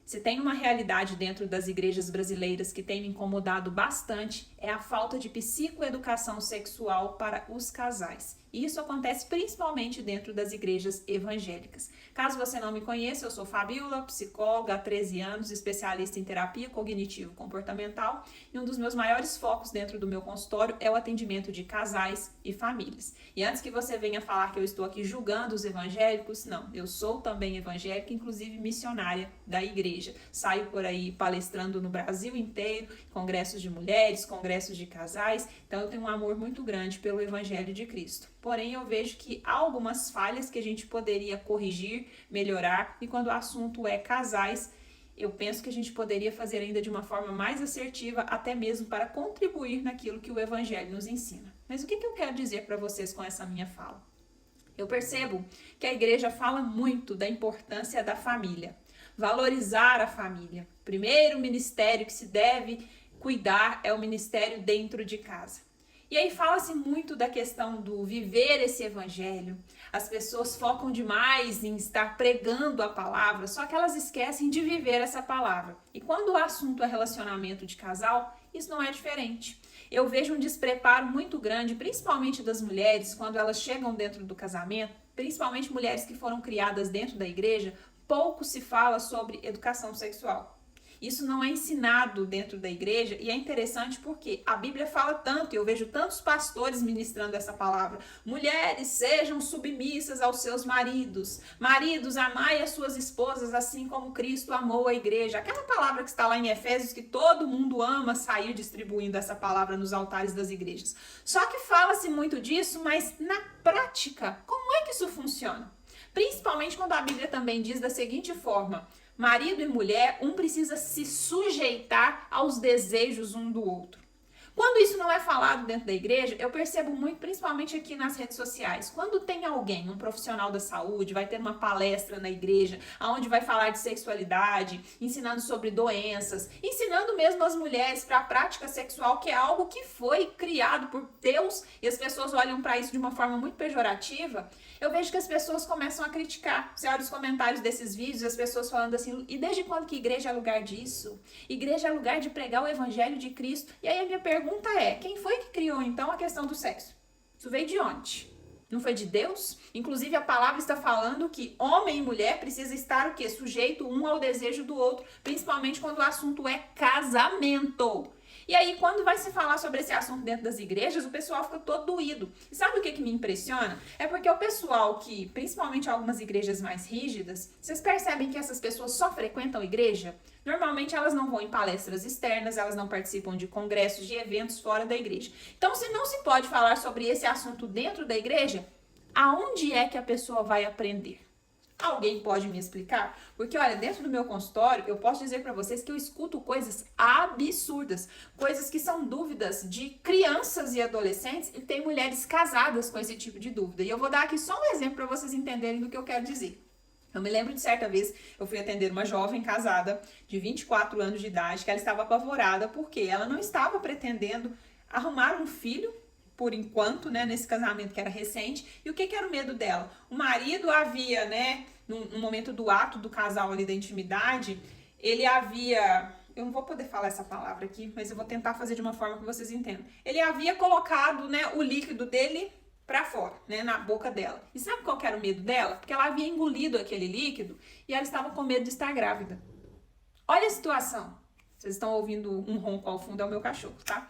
Se tem uma realidade dentro das igrejas brasileiras que tem me incomodado bastante, é a falta de psicoeducação sexual para os casais. E isso acontece principalmente dentro das igrejas evangélicas. Caso você não me conheça, eu sou Fabiola, psicóloga há 13 anos, especialista em terapia cognitivo-comportamental, e um dos meus maiores focos dentro do meu consultório é o atendimento de casais e famílias. E antes que você venha falar que eu estou aqui julgando os evangélicos, não, eu sou também evangélica, inclusive missionária da igreja. Saio por aí palestrando no Brasil inteiro, congressos de mulheres, congressos de casais, então eu tenho um amor muito grande pelo Evangelho de Cristo. Porém, eu vejo que há algumas falhas que a gente poderia corrigir, melhorar, e quando o assunto é casais, eu penso que a gente poderia fazer ainda de uma forma mais assertiva, até mesmo para contribuir naquilo que o Evangelho nos ensina. Mas o que eu quero dizer para vocês com essa minha fala? Eu percebo que a igreja fala muito da importância da família, valorizar a família. O primeiro ministério que se deve cuidar é o ministério dentro de casa. E aí fala-se muito da questão do viver esse evangelho. As pessoas focam demais em estar pregando a palavra, só que elas esquecem de viver essa palavra. E quando o assunto é relacionamento de casal, isso não é diferente. Eu vejo um despreparo muito grande, principalmente das mulheres, quando elas chegam dentro do casamento, principalmente mulheres que foram criadas dentro da igreja, pouco se fala sobre educação sexual. Isso não é ensinado dentro da igreja e é interessante porque a Bíblia fala tanto, e eu vejo tantos pastores ministrando essa palavra. Mulheres, sejam submissas aos seus maridos. Maridos, amai as suas esposas assim como Cristo amou a igreja. Aquela palavra que está lá em Efésios, que todo mundo ama sair distribuindo essa palavra nos altares das igrejas. Só que fala-se muito disso, mas na prática, como é que isso funciona? Principalmente quando a Bíblia também diz da seguinte forma: marido e mulher, um precisa se sujeitar aos desejos um do outro. Quando isso não é falado dentro da igreja, eu percebo muito, principalmente aqui nas redes sociais. Quando tem alguém, um profissional da saúde, vai ter uma palestra na igreja, onde vai falar de sexualidade, ensinando sobre doenças, ensinando mesmo as mulheres para a prática sexual, que é algo que foi criado por Deus, e as pessoas olham para isso de uma forma muito pejorativa, eu vejo que as pessoas começam a criticar. Você olha os comentários desses vídeos, as pessoas falando assim, e desde quando que igreja é lugar disso? Igreja é lugar de pregar o evangelho de Cristo. E aí a minha pergunta é, quem foi que criou então a questão do sexo? Isso veio de onde? Não foi de Deus? Inclusive a palavra está falando que homem e mulher precisam estar o quê? Sujeito um ao desejo do outro, principalmente quando o assunto é casamento. E aí, quando vai se falar sobre esse assunto dentro das igrejas, o pessoal fica todo doído. E sabe o que me impressiona? É porque o pessoal que, principalmente algumas igrejas mais rígidas, vocês percebem que essas pessoas só frequentam igreja? Normalmente elas não vão em palestras externas, elas não participam de congressos, de eventos fora da igreja. Então, se não se pode falar sobre esse assunto dentro da igreja, aonde é que a pessoa vai aprender? Alguém pode me explicar? Porque, olha, dentro do meu consultório, eu posso dizer para vocês que eu escuto coisas absurdas, coisas que são dúvidas de crianças e adolescentes, e tem mulheres casadas com esse tipo de dúvida. E eu vou dar aqui só um exemplo para vocês entenderem do que eu quero dizer. Eu me lembro de certa vez, eu fui atender uma jovem casada de 24 anos de idade, que ela estava apavorada porque ela não estava pretendendo arrumar um filho, por enquanto, né, nesse casamento que era recente. E o que era o medo dela? O marido havia, né, no momento do ato do casal ali da intimidade, ele havia, eu não vou poder falar essa palavra aqui, mas eu vou tentar fazer de uma forma que vocês entendam. Ele havia colocado, né, o líquido dele pra fora, né, na boca dela. E sabe qual que era o medo dela? Porque ela havia engolido aquele líquido e ela estava com medo de estar grávida. Olha a situação. Vocês estão ouvindo um ronco ao fundo, é o meu cachorro, tá?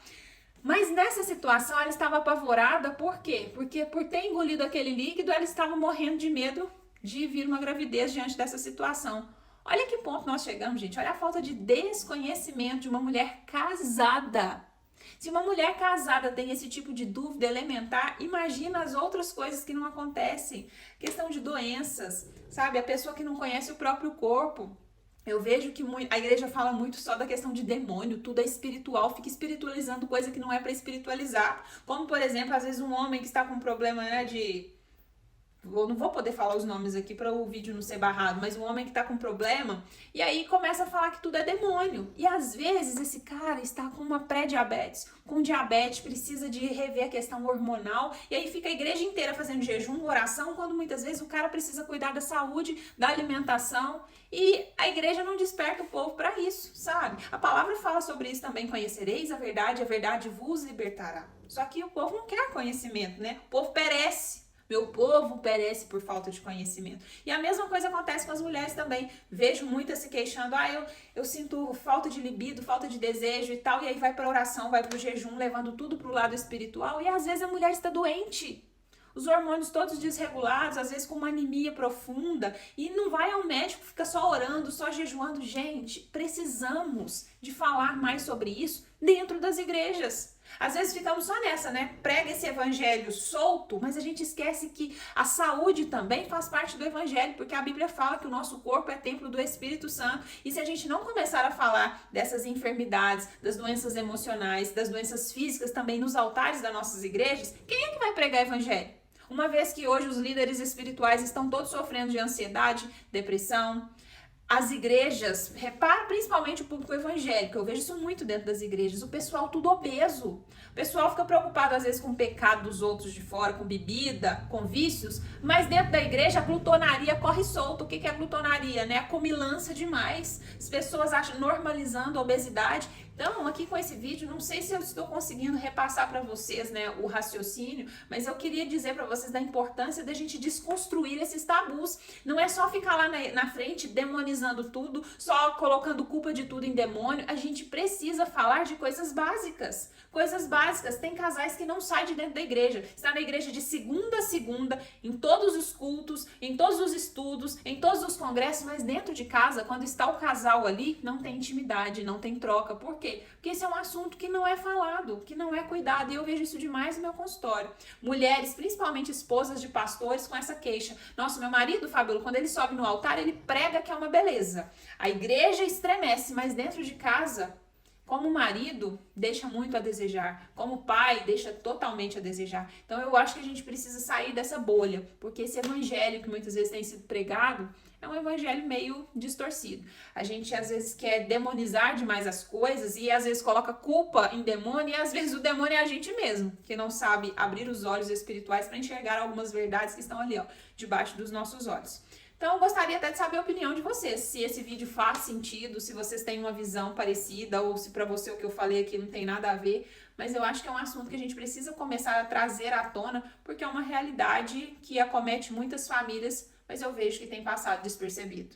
Mas nessa situação ela estava apavorada, por quê? Porque por ter engolido aquele líquido, ela estava morrendo de medo de vir uma gravidez diante dessa situação. Olha que ponto nós chegamos, gente. Olha a falta de desconhecimento de uma mulher casada. Se uma mulher casada tem esse tipo de dúvida elementar, imagina as outras coisas que não acontecem. Questão de doenças, sabe? A pessoa que não conhece o próprio corpo. Eu vejo que a igreja fala muito só da questão de demônio, tudo é espiritual, fica espiritualizando coisa que não é para espiritualizar. Como, por exemplo, às vezes um homem que está com um problema, né, de eu não vou poder falar os nomes aqui para o vídeo não ser barrado, mas um homem que está com problema, e aí começa a falar que tudo é demônio. E às vezes esse cara está com uma pré-diabetes, com diabetes, precisa de rever a questão hormonal, e aí fica a igreja inteira fazendo jejum, oração, quando muitas vezes o cara precisa cuidar da saúde, da alimentação, e a igreja não desperta o povo para isso, sabe? A palavra fala sobre isso também: conhecereis a verdade vos libertará. Só que o povo não quer conhecimento, né? O povo perece. Meu povo perece por falta de conhecimento. E a mesma coisa acontece com as mulheres também. Vejo muitas se queixando: eu sinto falta de libido, falta de desejo e tal. E aí vai para oração, vai para o jejum, levando tudo para o lado espiritual. E às vezes a mulher está doente. Os hormônios todos desregulados, às vezes com uma anemia profunda, e não vai ao médico, fica só orando, só jejuando. Gente, precisamos de falar mais sobre isso dentro das igrejas. Às vezes ficamos só nessa, né? Prega esse evangelho solto, mas a gente esquece que a saúde também faz parte do evangelho, porque a Bíblia fala que o nosso corpo é templo do Espírito Santo. E se a gente não começar a falar dessas enfermidades, das doenças emocionais, das doenças físicas também nos altares das nossas igrejas, quem é que vai pregar evangelho? Uma vez que hoje os líderes espirituais estão todos sofrendo de ansiedade, depressão, as igrejas, repara principalmente o público evangélico, eu vejo isso muito dentro das igrejas, o pessoal tudo obeso. O pessoal fica preocupado às vezes com o pecado dos outros de fora, com bebida, com vícios, mas dentro da igreja a glutonaria corre solta. O que é a glutonaria, né? A comilança demais. As pessoas acham, normalizando a obesidade. Então, aqui com esse vídeo, não sei se eu estou conseguindo repassar para vocês, né, o raciocínio, mas eu queria dizer para vocês da importância da gente desconstruir esses tabus. Não é só ficar lá na frente demonizando tudo, só colocando culpa de tudo em demônio. A gente precisa falar de coisas básicas. Coisas básicas. Tem casais que não saem de dentro da igreja. Está na igreja de segunda a segunda, em todos os cultos, em todos os estudos, em todos os congressos, mas dentro de casa, quando está o casal ali, não tem intimidade, não tem troca. Por quê? Porque esse é um assunto que não é falado, que não é cuidado, e eu vejo isso demais no meu consultório. Mulheres, principalmente esposas de pastores, com essa queixa: nossa, meu marido, Fabíola, quando ele sobe no altar, ele prega que é uma beleza. A igreja estremece, mas dentro de casa, como marido, deixa muito a desejar. Como pai, deixa totalmente a desejar. Então eu acho que a gente precisa sair dessa bolha, porque esse evangelho que muitas vezes tem sido pregado é um evangelho meio distorcido. A gente às vezes quer demonizar demais as coisas e às vezes coloca culpa em demônio, e às vezes o demônio é a gente mesmo, que não sabe abrir os olhos espirituais para enxergar algumas verdades que estão ali, ó, debaixo dos nossos olhos. Então, eu gostaria até de saber a opinião de vocês, se esse vídeo faz sentido, se vocês têm uma visão parecida, ou se para você o que eu falei aqui não tem nada a ver, mas eu acho que é um assunto que a gente precisa começar a trazer à tona, porque é uma realidade que acomete muitas famílias, mas eu vejo que tem passado despercebido.